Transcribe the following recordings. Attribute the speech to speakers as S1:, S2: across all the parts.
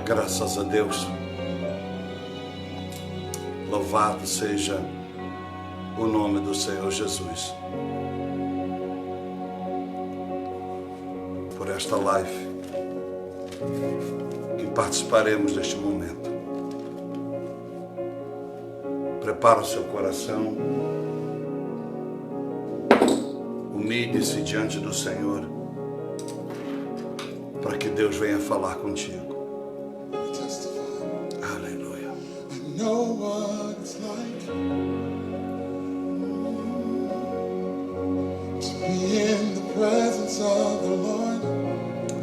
S1: Graças a Deus. Louvado seja o nome do Senhor Jesus por esta live que participaremos deste momento. Prepara o seu coração, humilhe-se diante do Senhor para que Deus venha falar contigo. Aleluia.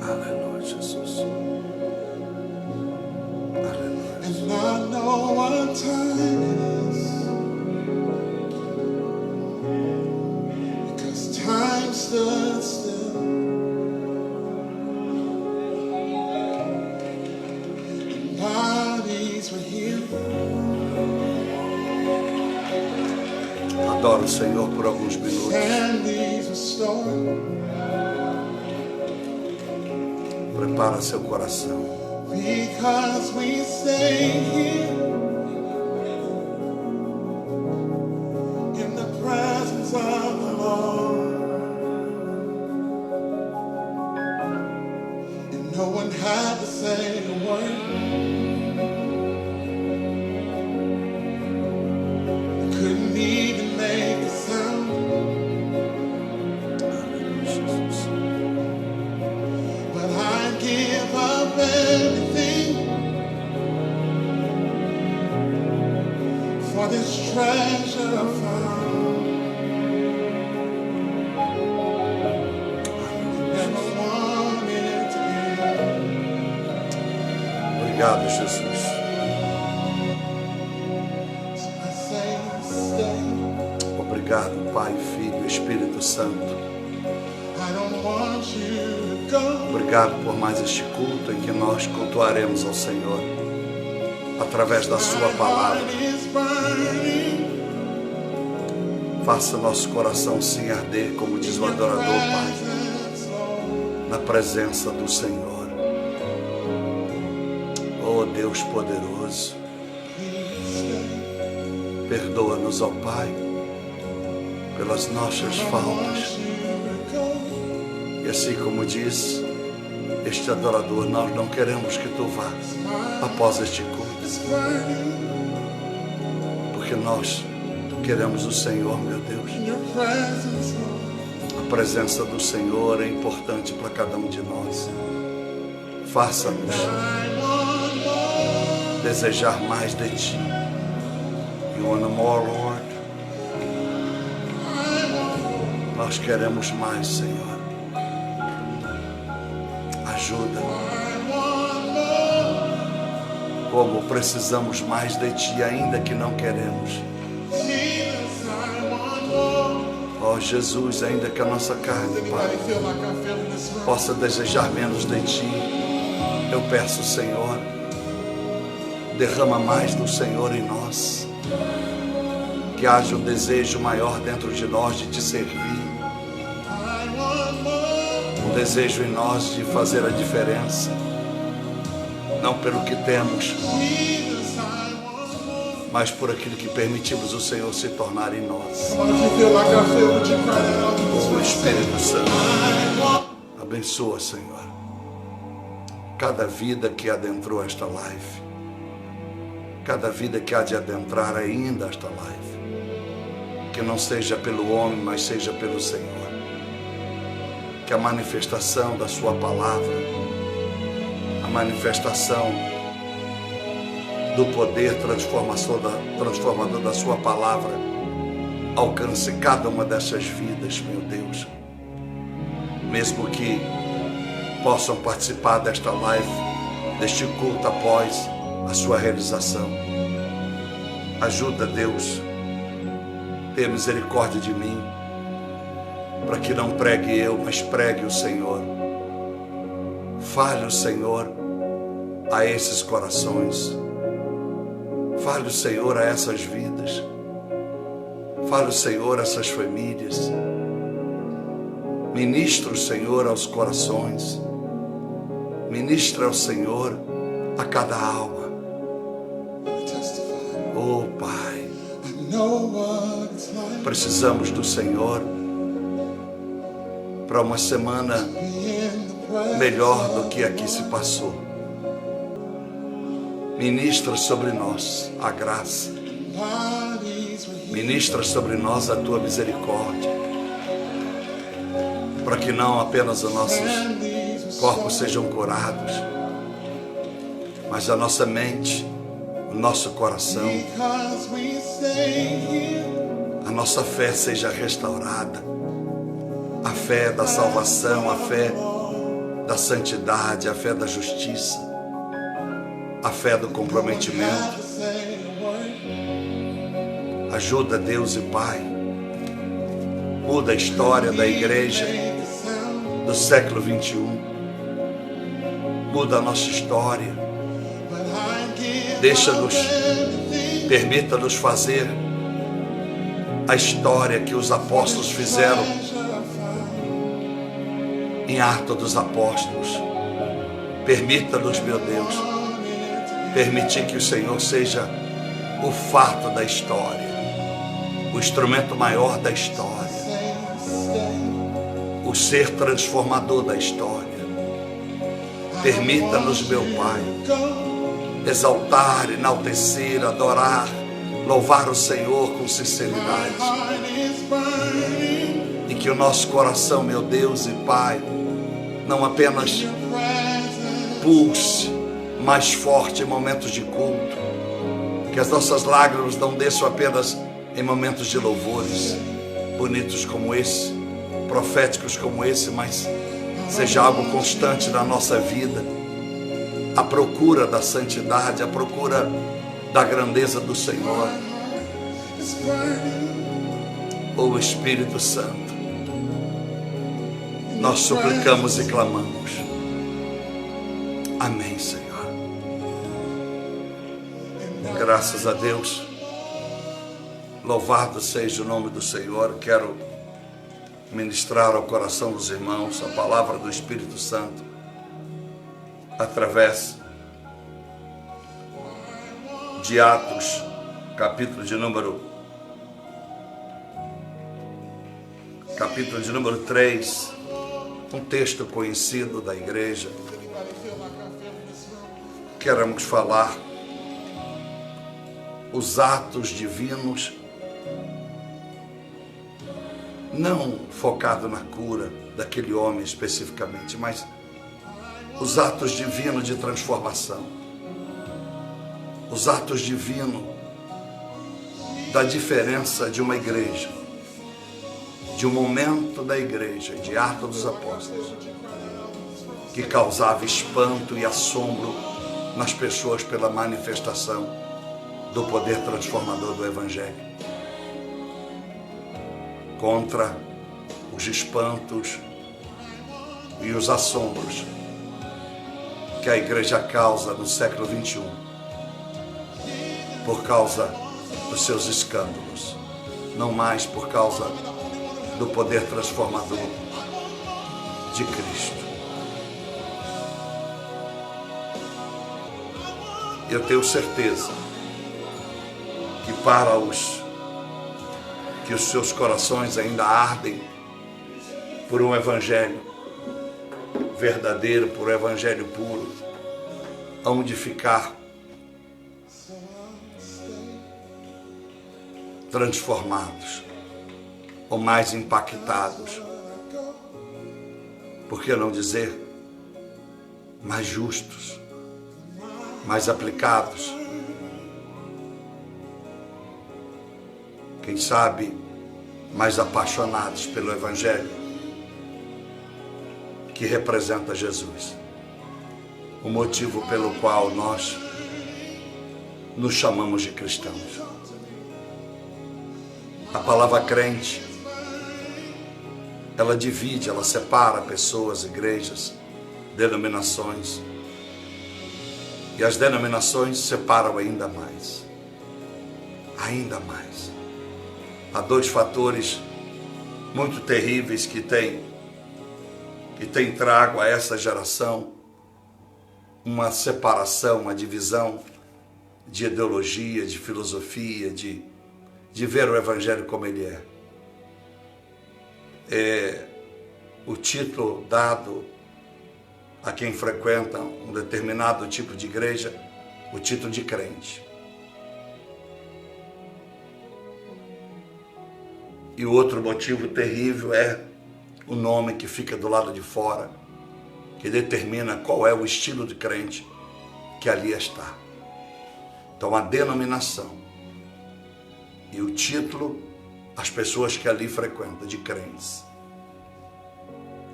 S1: Aleluia, Jesus. Aleluia.
S2: And I know what time it is, because time stood still. And bodies were healed.
S1: Adoro o Senhor por alguns minutos.
S2: Families restored.
S1: Prepara seu coração.
S2: Because we stay here in the presence of the Lord, and no one had to say a word. Couldn't even make a sound. But I give up everything for this treasure found. Never wanted to end.
S1: Obrigado, Jesus.
S2: So I say stay.
S1: Obrigado, Pai, Filho, Espírito Santo.
S2: I don't want you to go.
S1: Obrigado por mais este culto em que nós cultuaremos ao Senhor através da Sua palavra.
S2: My heart is burning.
S1: Faça nosso coração se arder, como diz o adorador, Pai,
S2: Presence, Lord.
S1: na presença do Senhor. Oh Deus poderoso,
S2: Please stay.
S1: perdoa-nos, ó Pai, pelas nossas faltas. E assim como diz este adorador, nós não queremos que Tu vá após este culto, porque nós queremos o Senhor, meu Deus.
S2: In your presence, Lord.
S1: A presença do Senhor é importante para cada um de nós. Faça-nos
S2: I want more.
S1: desejar mais de Ti. You want more, Lord? Nós queremos mais, Senhor. Ajuda.
S2: I want more.
S1: Como precisamos mais de Ti, ainda que não queremos.
S2: Jesus, I want more.
S1: Ó Jesus, ainda que a nossa carne,
S2: Anybody
S1: Pai,
S2: feel like I feel in this room?
S1: possa desejar menos de Ti, eu peço, Senhor, derrama mais do Senhor em nós. Que haja um desejo maior dentro de nós de Te servir.
S2: I want more.
S1: Um desejo em nós de fazer a diferença. Não pelo que temos,
S2: Jesus, I want more.
S1: mas por aquilo que permitimos o Senhor se tornar em nós.
S2: Come on, if you feel like I feel, would you cry that out in this
S1: O
S2: room?
S1: Espírito Santo,
S2: I want
S1: abençoa, Senhor, cada vida que adentrou esta live, cada vida que há de adentrar ainda esta live, que não seja pelo homem, mas seja pelo Senhor. Que a manifestação da Sua palavra, a manifestação do poder transformador da Sua palavra, alcance cada uma dessas vidas, meu Deus. Mesmo que possam participar desta live, deste culto após a sua realização. Ajuda, Deus, tenha misericórdia de mim, para que não pregue eu, mas pregue o Senhor. Fale o Senhor a esses corações. Fale o Senhor a essas vidas. Fale o Senhor a essas famílias. Ministra o Senhor aos corações. Ministra ao Senhor a cada alma. Oh, Pai, precisamos do Senhor para uma semana melhor do que aqui se passou. Ministra sobre nós a graça. Ministra sobre nós a tua misericórdia, para que não apenas os nossos corpos sejam curados, mas a nossa mente, o nosso coração, a nossa fé seja restaurada, a fé da salvação, a fé da santidade, a fé da justiça, a fé do comprometimento. Ajuda, Deus e Pai, muda a história da igreja do século 21, muda a nossa história, permita-nos fazer a história que os apóstolos fizeram em Atos dos Apóstolos. Permita-nos, meu Deus, permitir que o Senhor seja o fato da história, o instrumento maior da história, o ser transformador da história. Permita-nos, meu Pai, exaltar, enaltecer, adorar, louvar o Senhor com sinceridade. E que o nosso coração, meu Deus e Pai, não apenas pulse mais forte em momentos de culto, que as nossas lágrimas não desçam apenas em momentos de louvores bonitos como esse, proféticos como esse, mas seja algo constante na nossa vida, a procura da santidade, a procura da grandeza do Senhor. Oh Espírito Santo, nós suplicamos e clamamos. Amém, Senhor. Graças a Deus. Louvado seja o nome do Senhor. Quero ministrar ao coração dos irmãos a palavra do Espírito Santo através de Atos, capítulo de número 3, um texto conhecido da igreja. Queremos falar os atos divinos, não focado na cura daquele homem especificamente, mas os atos divinos de transformação, os atos divinos da diferença de uma igreja, de um momento da igreja, de Atos dos Apóstolos, que causava espanto e assombro nas pessoas pela manifestação do poder transformador do Evangelho, contra os espantos e os assombros que a igreja causa no século 21 por causa dos seus escândalos, não mais por causa do poder transformador de Cristo. Eu tenho certeza que para os que os seus corações ainda ardem por um evangelho verdadeiro, por um evangelho puro, hão de ficar transformados ou mais impactados, por que não dizer mais justos, mais aplicados, quem sabe mais apaixonados pelo Evangelho que representa Jesus, o motivo pelo qual nós nos chamamos de cristãos. A palavra crente, ela divide, ela separa pessoas, igrejas, denominações, e as denominações separam ainda mais. Ainda mais. Há dois fatores muito terríveis que tem trago a essa geração uma separação, uma divisão de ideologia, de filosofia, de ver o Evangelho como ele é. É o título dado a quem frequenta um determinado tipo de igreja, o título de crente. E o outro motivo terrível é o nome que fica do lado de fora, que determina qual é o estilo de crente que ali está. Então, a denominação e o título, as pessoas que ali frequentam, de crentes,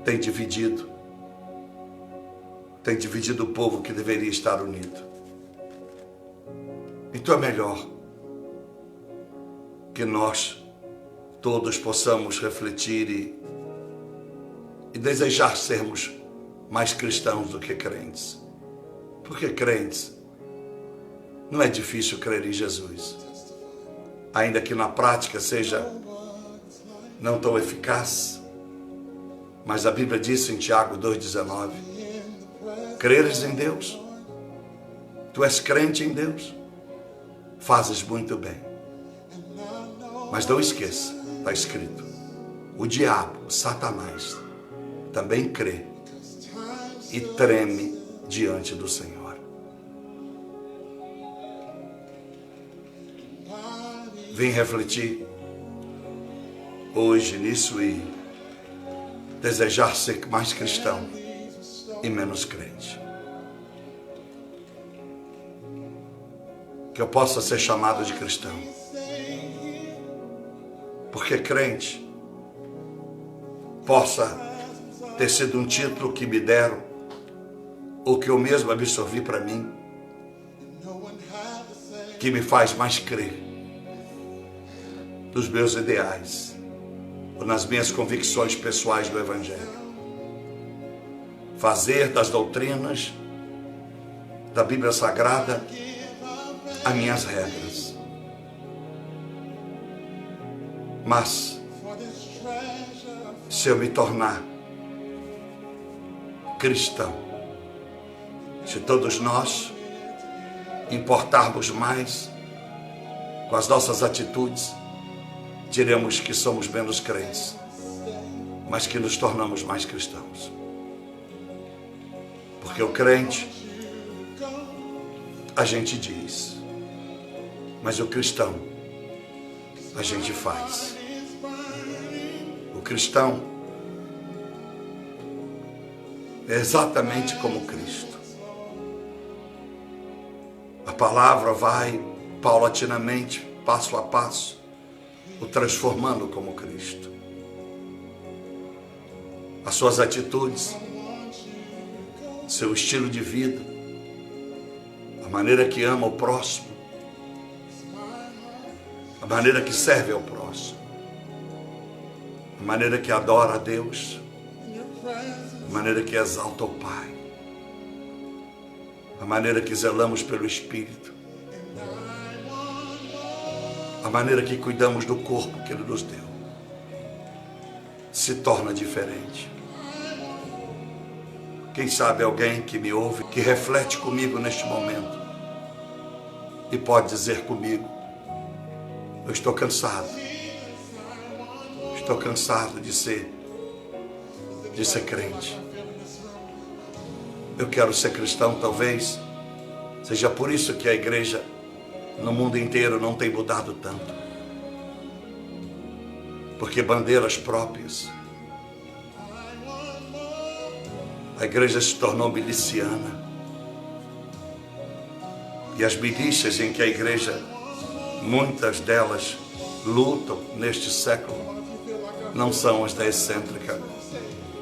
S1: tem dividido o povo que deveria estar unido. Então é melhor que nós todos possamos refletir e desejar sermos mais cristãos do que crentes. Porque crentes, não é difícil crer em Jesus, ainda que na prática seja não tão eficaz. Mas a Bíblia diz em Tiago 2,19, creres em Deus, tu és crente em Deus, fazes muito bem. Mas não esqueça, está escrito, o diabo, Satanás, também crê e treme diante do Senhor. Vem refletir hoje nisso e desejar ser mais cristão e menos crente. Que eu possa ser chamado de cristão. Porque crente possa ter sido um título que me deram, ou que eu mesmo absorvi para mim, que me faz mais crer nos meus ideais, ou nas minhas convicções pessoais do Evangelho. Fazer das doutrinas da Bíblia Sagrada as minhas regras. Mas, se eu me tornar cristão, se todos nós importarmos mais com as nossas atitudes, diremos que somos menos crentes, mas que nos tornamos mais cristãos. Porque o crente, a gente diz, mas o cristão, a gente faz. O cristão é exatamente como Cristo. A palavra vai paulatinamente, passo a passo, o transformando como Cristo. As suas atitudes, seu estilo de vida, a maneira que ama o próximo, a maneira que serve ao próximo, a maneira que adora a Deus, a maneira que exalta o Pai, a maneira que zelamos pelo Espírito, a maneira que cuidamos do corpo que Ele nos deu, se torna diferente. Quem sabe alguém que me ouve, que reflete comigo neste momento e pode dizer comigo, eu estou cansado de ser crente. Eu quero ser cristão, talvez seja por isso que a igreja no mundo inteiro não tem mudado tanto. Porque bandeiras próprias. A igreja se tornou miliciana. E as milícias em que a igreja, muitas delas, lutam neste século, não são as da excêntrica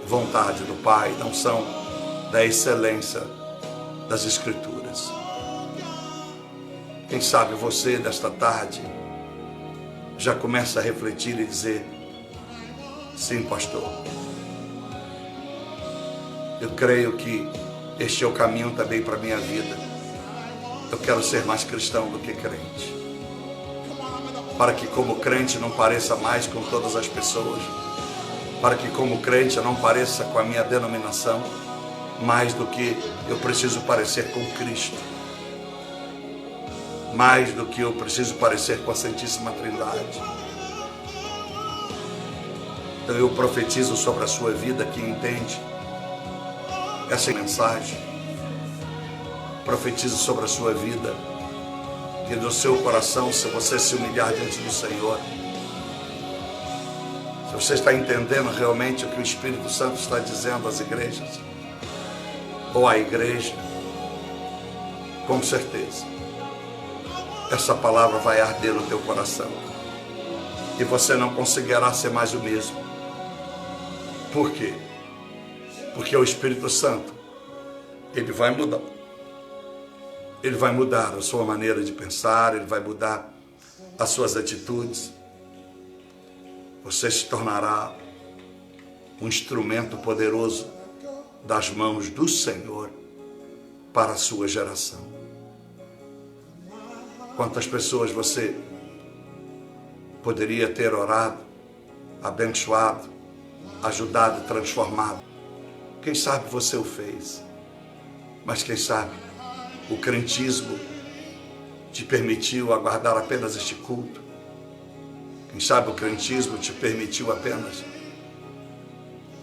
S1: vontade do Pai, não são da excelência das Escrituras. Quem sabe você, nesta tarde, já começa a refletir e dizer, sim, pastor, eu creio que este é o caminho também para a minha vida. Eu quero ser mais cristão do que crente. Para que como crente não pareça mais com todas as pessoas, para que como crente eu não pareça com a minha denominação, mais do que eu preciso parecer com Cristo, mais do que eu preciso parecer com a Santíssima Trindade. Então eu profetizo sobre a sua vida que entende essa mensagem. Profetizo sobre a sua vida e do seu coração, se você se humilhar diante do Senhor, se você está entendendo realmente o que o Espírito Santo está dizendo às igrejas, ou à igreja, com certeza, essa palavra vai arder no teu coração e você não conseguirá ser mais o mesmo. Por quê? Porque o Espírito Santo, ele vai mudar. Ele vai mudar a sua maneira de pensar, ele vai mudar as suas atitudes. Você se tornará um instrumento poderoso das mãos do Senhor para a sua geração. Quantas pessoas você poderia ter orado, abençoado, ajudado e transformado? Quem sabe você o fez, mas quem sabe o crentismo te permitiu aguardar apenas este culto. Quem sabe o crentismo te permitiu apenas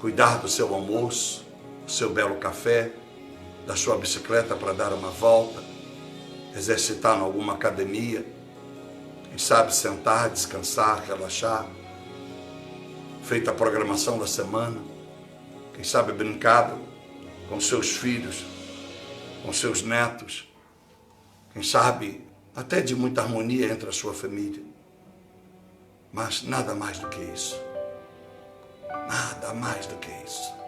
S1: cuidar do seu almoço, do seu belo café, da sua bicicleta para dar uma volta, exercitar em alguma academia. Quem sabe sentar, descansar, relaxar, feita a programação da semana. Quem sabe brincado com seus filhos, com seus netos, quem sabe até de muita harmonia entre a sua família. Mas nada mais do que isso. Nada mais do que isso.